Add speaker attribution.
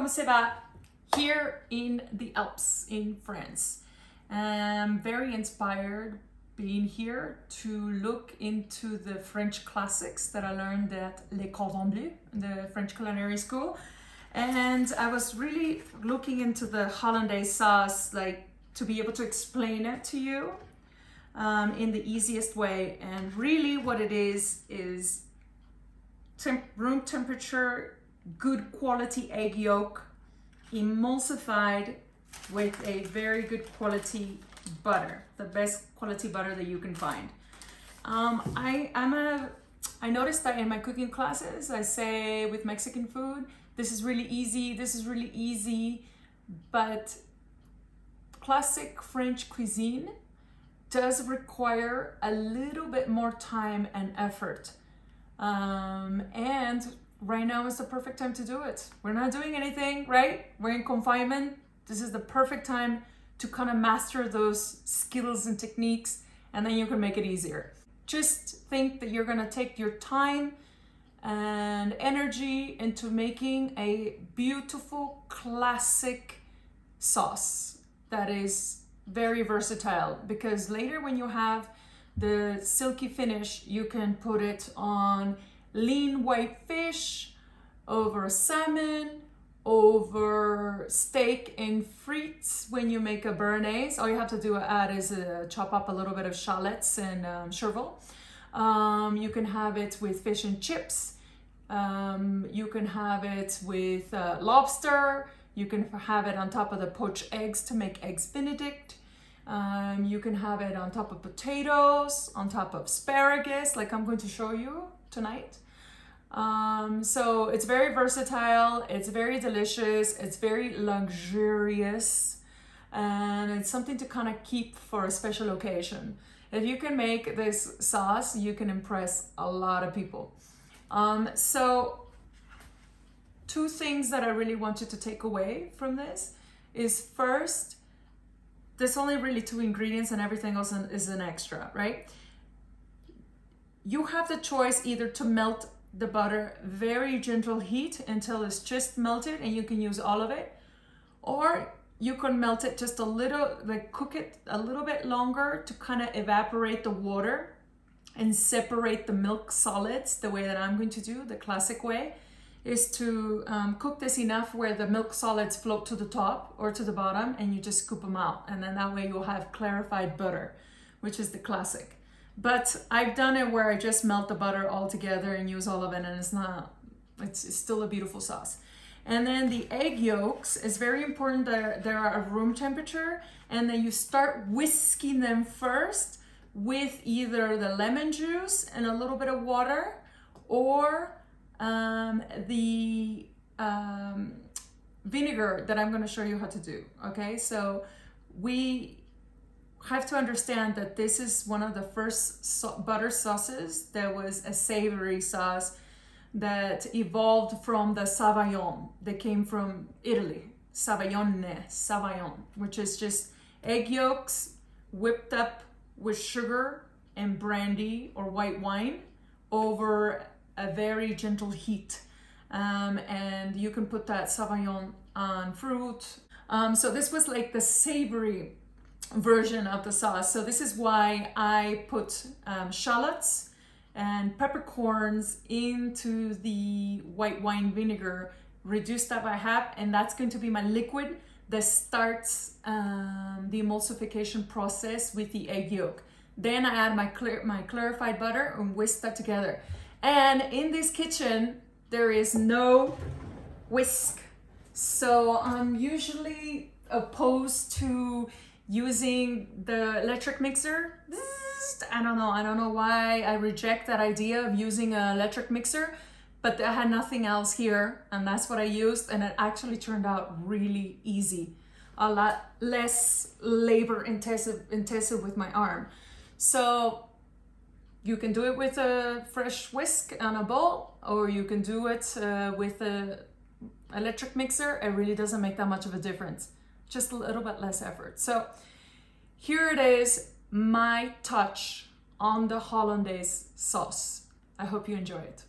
Speaker 1: comment ça va here in the Alps in France. I'm very inspired being here to look into the French classics that I learned at Les Cordons Bleus, the French culinary school. And I was really looking into the hollandaise sauce, like to be able to explain it to you in the easiest way. And really what it is room temperature, good quality egg yolk, emulsified with a very good quality butter, the best quality butter that you can find. I noticed that in my cooking classes, I say with Mexican food, this is really easy, but classic French cuisine does require a little bit more time and effort. And right now is the perfect time to do it. We're not doing anything, right? We're in confinement. This is the perfect time to kind of master those skills and techniques, and then you can make it easier. Just think that you're gonna take your time and energy into making a beautiful classic sauce that is very versatile, because later when you have the silky finish, you can put it on lean white fish, over salmon, over steak and frites. When you make a béarnaise, all you have to add is chop up a little bit of shallots and chervil. You can have it with fish and chips. You can have it with lobster. You can have it on top of the poached eggs to make eggs Benedict. You can have it on top of potatoes, on top of asparagus, like I'm going to show you tonight. So it's very versatile, it's very delicious, it's very luxurious, and it's something to kind of keep for a special occasion. If you can make this sauce, you can impress a lot of people. So two things that I really want you to take away from this is, first, there's only really 2 ingredients and everything else is an extra, right? You have the choice either to melt the butter very gentle heat until it's just melted and you can use all of it, or you can melt it just a little, like cook it a little bit longer to kind of evaporate the water and separate the milk solids. The way that I'm going to do, the classic way, is to cook this enough where the milk solids float to the top or to the bottom, and you just scoop them out, and then that way you'll have clarified butter, which is the classic. But I've done it where I just melt the butter all together and use all of it, and it's still a beautiful sauce. And then the egg yolks is very important that they are at room temperature, and then you start whisking them first with either the lemon juice and a little bit of water, or the vinegar that I'm going to show you how to do. Okay, so we have to understand that this is one of the first butter sauces that was a savory sauce that evolved from the Savaillon that came from Italy. Savaillon, which is just egg yolks whipped up with sugar and brandy or white wine over a very gentle heat. And you can put that Savaillon on fruit. So this was like the savory version of the sauce. So this is why I put shallots and peppercorns into the white wine vinegar, reduce that by half, and that's going to be my liquid that starts the emulsification process with the egg yolk. Then I add my clarified butter and whisk that together. And in this kitchen, there is no whisk. So I'm usually opposed to using the electric mixer. I don't know why I reject that idea of using an electric mixer, but I had nothing else here, and that's what I used, and it actually turned out really easy, a lot less labor intensive with my arm. So you can do it with a fresh whisk on a bowl, or you can do it with an electric mixer. It really doesn't make that much of a difference, just a little bit less effort. So here it is, my touch on the hollandaise sauce. I hope you enjoy it.